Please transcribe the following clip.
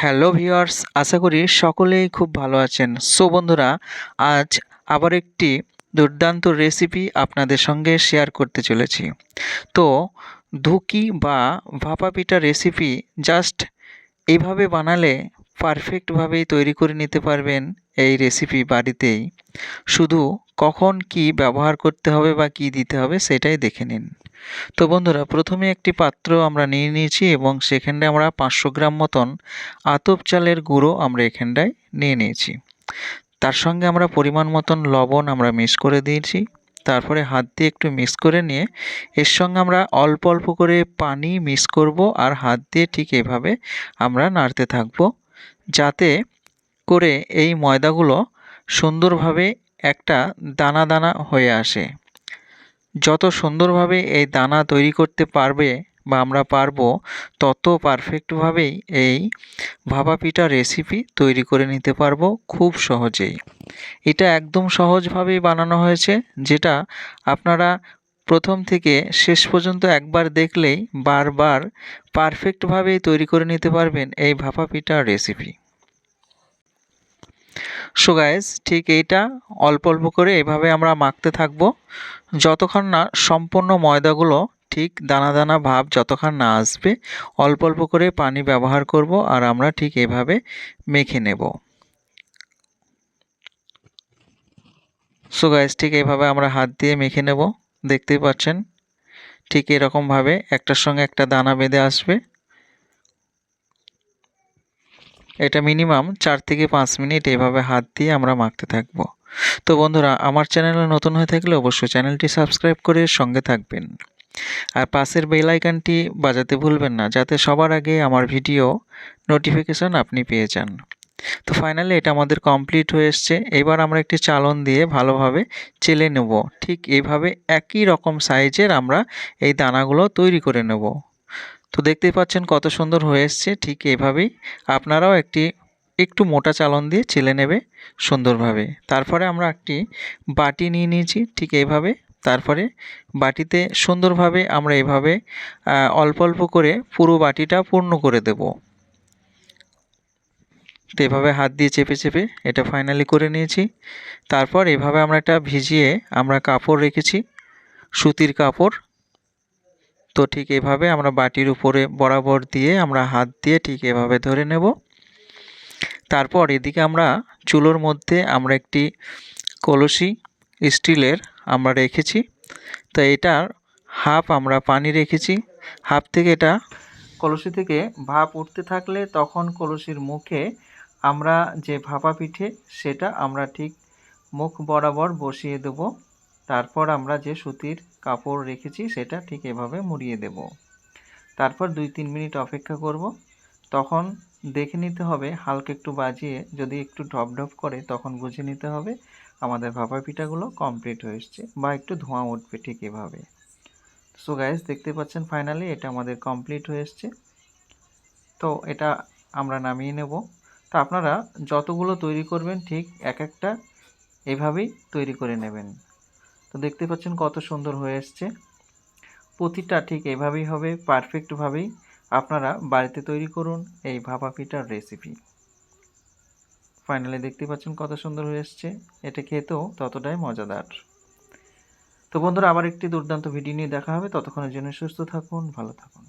Hello viewers, আশা করি সকলেই খুব ভালো আছেন। সো বন্ধুরা, আজ আবার একটি দুর্দান্ত রেসিপি আপনাদের সঙ্গে শেয়ার করতে চলেছি। তো ধুকি বা ভাপা পিঠা রেসিপি জাস্ট এইভাবে বানালে পারফেক্টভাবেই তৈরি করে নিতে পারবেন এই রেসিপি বাড়িতেই। শুধু কখন কি ব্যবহার করতে হবে বা কি দিতে হবে সেটাই দেখে নিন। তো বন্ধুরা, প্রথমে একটি পাত্র আমরা নিয়ে নিয়েছি এবং সেখানটায় আমরা 500 গ্রাম মতন আতপ চালের গুঁড়ো আমরা এখানটায় নিয়ে নিয়েছি। তার সঙ্গে আমরা পরিমাণ মতন লবণ আমরা মিক্স করে দিয়েছি। তারপরে হাত দিয়ে একটু মিক্স করে নিয়ে এর সঙ্গে আমরা অল্প অল্প করে পানি মিক্স করব আর হাত দিয়ে ঠিক এভাবে আমরা নাড়তে থাকব, যাতে করে এই ময়দাগুলো সুন্দরভাবে একটা দানা দানা হয়ে আসে। যত সুন্দরভাবে এই দানা তৈরি করতে পারবে বা আমরা পারবো, তত পারফেক্টভাবেই এই ভাপা পিঠা রেসিপি তৈরি করে নিতে পারবো খুব সহজেই। এটা একদম সহজভাবেই বানানো হয়েছে, যেটা আপনারা প্রথম থেকে শেষ পর্যন্ত একবার দেখলেই বারবার পারফেক্টভাবেই তৈরি করে নিতে পারবেন এই ভাপা পিঠা রেসিপি। সো গাইস, ঠিক এইটা অল্প অল্প করে এভাবে আমরা মাখতে থাকবো যতক্ষণ না সম্পূর্ণ ময়দাগুলো ঠিক দানা দানা ভাব যতক্ষণ না আসবে। অল্প অল্প করে পানি ব্যবহার করব আর আমরা ঠিক এভাবে মেখে নেব। সো গাইস, ঠিক এইভাবে আমরা হাত দিয়ে মেখে নেব। দেখতেই পাচ্ছেন ঠিক এরকমভাবে একটার সঙ্গে একটা দানা বেঁধে আসবে। এটা মিনিমাম 4 থেকে 5 মিনিট এভাবে হাত দিয়ে আমরা মাখতে থাকব। তো বন্ধুরা, আমার চ্যানেলে নতুন হয়ে থাকলে অবশ্যই চ্যানেলটি সাবস্ক্রাইব করে সঙ্গে থাকবেন আর পাশের বেল আইকনটি বাজাতে ভুলবেন না, যাতে সবার আগে আমার ভিডিও নোটিফিকেশন আপনি পেয়ে যান। তো ফাইনালি এটা আমাদের কমপ্লিট হয়ে এসছে। এবার আমরা একটি চালন দিয়ে ভালোভাবে চেলে নেব। ঠিক এইভাবে একই রকম সাইজের আমরা এই দানাগুলো তৈরি করে নেব। তো দেখতেই পাচ্ছেন কত সুন্দর হয়ে এসছে। ঠিক এইভাবেই আপনারাও একটু মোটা চালন দিয়ে চেলে নেবে সুন্দরভাবে। তারপরে আমরা একটি বাটি নিয়ে নিয়েছি ঠিক এইভাবে। তারপরে বাটিতে সুন্দরভাবে আমরা এভাবে অল্প অল্প করে পুরো বাটিটা পূর্ণ করে দেব। তো এভাবে হাত দিয়ে চেপে চেপে এটা ফাইনালি করে নিয়েছি। তারপর এভাবে আমরা এটা ভিজিয়ে আমরা কাপড় রেখেছি, সুতির কাপড়। তো ঠিক এভাবে আমরা বাটির উপরে বরাবর দিয়ে আমরা হাত দিয়ে ঠিক এভাবে ধরে নেব। তারপর এদিকে আমরা চুলোর মধ্যে আমরা একটি কলসি স্টিলের আমরা রেখেছি। তো এটার হাফ আমরা পানি রেখেছি। হাফ থেকে এটা কলসি থেকে ভাপ উঠতে থাকলে তখন কলসির মুখে আমরা যে ভাপা পিঠে সেটা আমরা ঠিক মুখ বরাবর বসিয়ে দেব। তারপর আমরা যে সুতির কাপড় রেখেছি সেটা ঠিক এভাবে মুড়িয়ে দেব। তারপর 2-3 মিনিট অপেক্ষা করব। তখন দেখে নিতে হবে হালকা একটু বাজিয়ে, যদি একটু ঢপ ঢপ করে তখন বুঝে নিতে হবে আমাদের ভাপা পিঠাগুলো কমপ্লিট হয়ে এসছে বা একটু ধোঁয়া উঠবে ঠিক এভাবে। সো গাইস, দেখতে পাচ্ছেন ফাইনালি এটা আমাদের কমপ্লিট হয়ে এসছে। তো এটা আমরা নামিয়ে নেব। তো আপনারা যতগুলো তৈরি করবেন ঠিক এক একটা এভাবেই তৈরি করে নেবেন। তো দেখতে পাচ্ছেন কত সুন্দর হয়ে এসছে। প্রতিটা ঠিক এভাবেই হবে, পারফেক্টভাবেই আপনারা বাড়িতে তৈরি করুন এই ভাপা পিঠার রেসিপি। ফাইনালি দেখতে পাচ্ছেন কত সুন্দর হয়ে এসছে। এটা খেতেও ততটাই মজাদার। তো বন্ধুরা, আবার একটি দুর্দান্ত ভিডিও নিয়ে দেখা হবে। ততক্ষণের জন্য সুস্থ থাকুন, ভালো থাকুন।